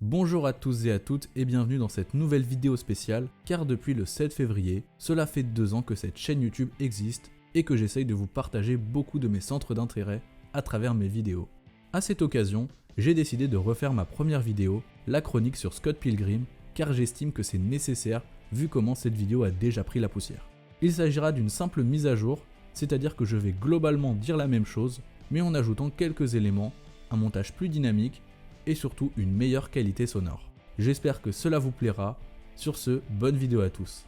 Bonjour à tous et à toutes et bienvenue dans cette nouvelle vidéo spéciale car depuis le 7 février, cela fait 2 ans que cette chaîne YouTube existe et que j'essaye de vous partager beaucoup de mes centres d'intérêt à travers mes vidéos. À cette occasion, j'ai décidé de refaire ma première vidéo, la chronique sur Scott Pilgrim, car j'estime que c'est nécessaire vu comment cette vidéo a déjà pris la poussière. Il s'agira d'une simple mise à jour, c'est-à-dire que je vais globalement dire la même chose, mais en ajoutant quelques éléments, un montage plus dynamique, et surtout une meilleure qualité sonore. J'espère que cela vous plaira. Sur ce, bonne vidéo à tous.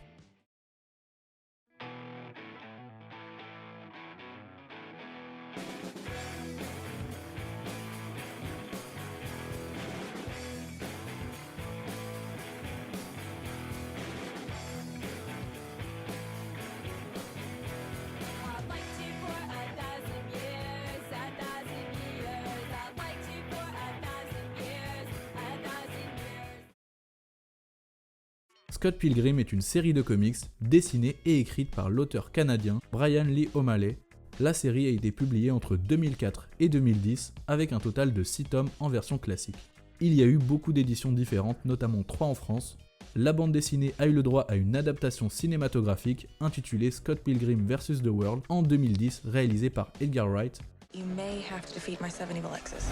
Scott Pilgrim est une série de comics dessinée et écrite par l'auteur canadien Brian Lee O'Malley. La série a été publiée entre 2004 et 2010 avec un total de 6 tomes en version classique. Il y a eu beaucoup d'éditions différentes, notamment 3 en France. La bande dessinée a eu le droit à une adaptation cinématographique intitulée Scott Pilgrim vs. The World en 2010, réalisée par Edgar Wright. You may have to defeat my 7 evil exes.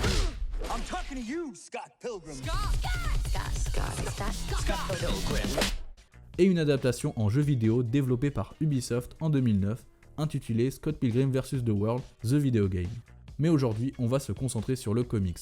I'm talking to you, Scott Pilgrim. Scott Pilgrim. Et une adaptation en jeu vidéo développée par Ubisoft en 2009, intitulée Scott Pilgrim vs. The World, The Video Game. Mais aujourd'hui, on va se concentrer sur le comics.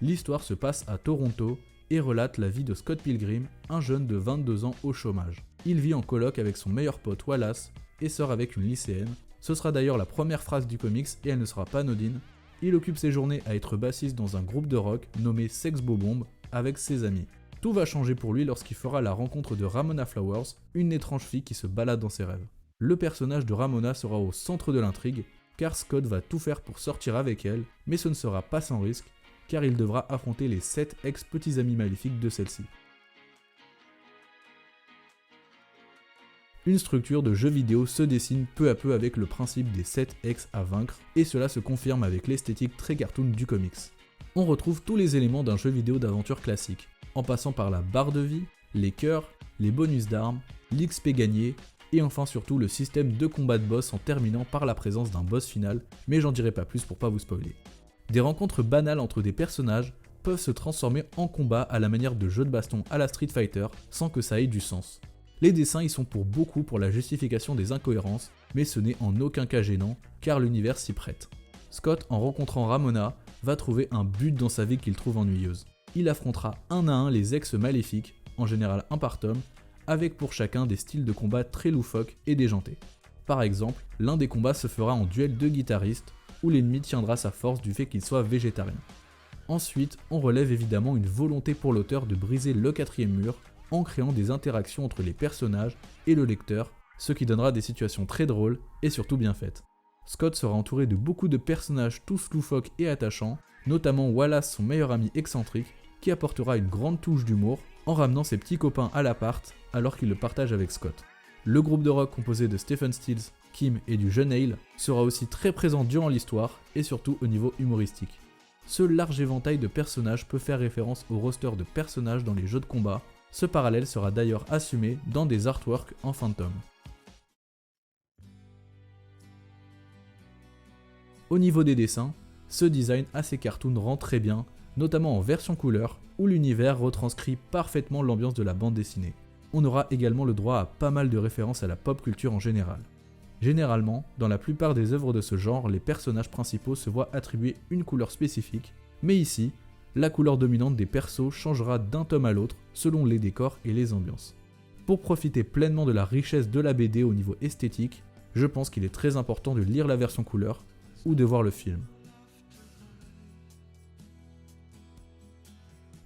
L'histoire se passe à Toronto et relate la vie de Scott Pilgrim, un jeune de 22 ans au chômage. Il vit en coloc avec son meilleur pote Wallace et sort avec une lycéenne. Ce sera d'ailleurs la première phrase du comics et elle ne sera pas anodine. Il occupe ses journées à être bassiste dans un groupe de rock nommé Sex Bob Bomb avec ses amis. Tout va changer pour lui lorsqu'il fera la rencontre de Ramona Flowers, une étrange fille qui se balade dans ses rêves. Le personnage de Ramona sera au centre de l'intrigue, car Scott va tout faire pour sortir avec elle, mais ce ne sera pas sans risque, car il devra affronter les 7 ex-petits amis maléfiques de celle-ci. Une structure de jeu vidéo se dessine peu à peu avec le principe des 7 ex à vaincre, et cela se confirme avec l'esthétique très cartoon du comics. On retrouve tous les éléments d'un jeu vidéo d'aventure classique, en passant par la barre de vie, les cœurs, les bonus d'armes, l'XP gagné, et enfin surtout le système de combat de boss en terminant par la présence d'un boss final, mais j'en dirai pas plus pour pas vous spoiler. Des rencontres banales entre des personnages peuvent se transformer en combat à la manière de jeux de baston à la Street Fighter, sans que ça ait du sens. Les dessins y sont pour beaucoup pour la justification des incohérences, mais ce n'est en aucun cas gênant, car l'univers s'y prête. Scott, en rencontrant Ramona, va trouver un but dans sa vie qu'il trouve ennuyeuse. Il affrontera un à un les ex maléfiques, en général un par tome, avec pour chacun des styles de combat très loufoques et déjantés. Par exemple, l'un des combats se fera en duel de guitaristes, où l'ennemi tiendra sa force du fait qu'il soit végétarien. Ensuite, on relève évidemment une volonté pour l'auteur de briser le 4e mur, en créant des interactions entre les personnages et le lecteur, ce qui donnera des situations très drôles et surtout bien faites. Scott sera entouré de beaucoup de personnages tous loufoques et attachants, notamment Wallace, son meilleur ami excentrique, qui apportera une grande touche d'humour en ramenant ses petits copains à l'appart alors qu'il le partage avec Scott. Le groupe de rock composé de Stephen Stills, Kim et du jeune Hale sera aussi très présent durant l'histoire et surtout au niveau humoristique. Ce large éventail de personnages peut faire référence au roster de personnages dans les jeux de combat. Ce parallèle sera d'ailleurs assumé dans des artworks en fin de tome. Au niveau des dessins, ce design assez cartoon rend très bien, notamment en version couleur, où l'univers retranscrit parfaitement l'ambiance de la bande dessinée. On aura également le droit à pas mal de références à la pop culture en général. Généralement, dans la plupart des œuvres de ce genre, les personnages principaux se voient attribuer une couleur spécifique, mais ici, la couleur dominante des persos changera d'un tome à l'autre selon les décors et les ambiances. Pour profiter pleinement de la richesse de la BD au niveau esthétique, je pense qu'il est très important de lire la version couleur ou de voir le film.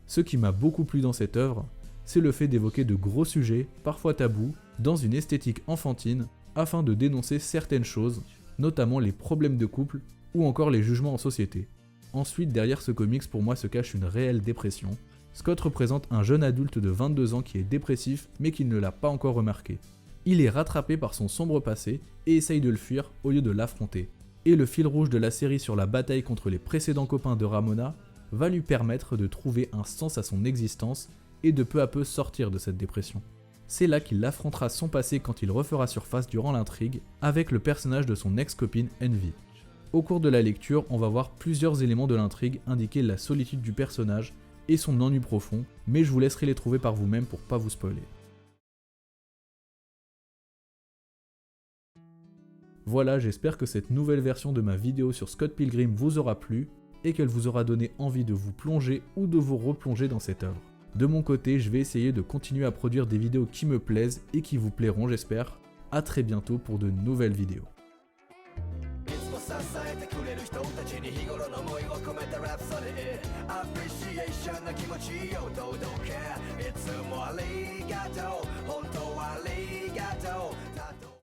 Ce qui m'a beaucoup plu dans cette œuvre, c'est le fait d'évoquer de gros sujets, parfois tabous, dans une esthétique enfantine, afin de dénoncer certaines choses, notamment les problèmes de couple ou encore les jugements en société. Ensuite, derrière ce comics, pour moi, se cache une réelle dépression. Scott représente un jeune adulte de 22 ans qui est dépressif, mais qui ne l'a pas encore remarqué. Il est rattrapé par son sombre passé et essaye de le fuir au lieu de l'affronter. et le fil rouge de la série sur la bataille contre les précédents copains de Ramona va lui permettre de trouver un sens à son existence et de peu à peu sortir de cette dépression. C'est là qu'il affrontera son passé quand il refera surface durant l'intrigue avec le personnage de son ex-copine Envy. Au cours de la lecture, on va voir plusieurs éléments de l'intrigue indiquer la solitude du personnage et son ennui profond, mais je vous laisserai les trouver par vous-même pour pas vous spoiler. Voilà, j'espère que cette nouvelle version de ma vidéo sur Scott Pilgrim vous aura plu et qu'elle vous aura donné envie de vous plonger ou de vous replonger dans cette œuvre. De mon côté, je vais essayer de continuer à produire des vidéos qui me plaisent et qui vous plairont, j'espère. A très bientôt pour de nouvelles vidéos. いつも支えてくれる人たちに日頃の思いを込めたラプソディアプリシエーションな気持ちを届けいつもありがとう本当はありがとう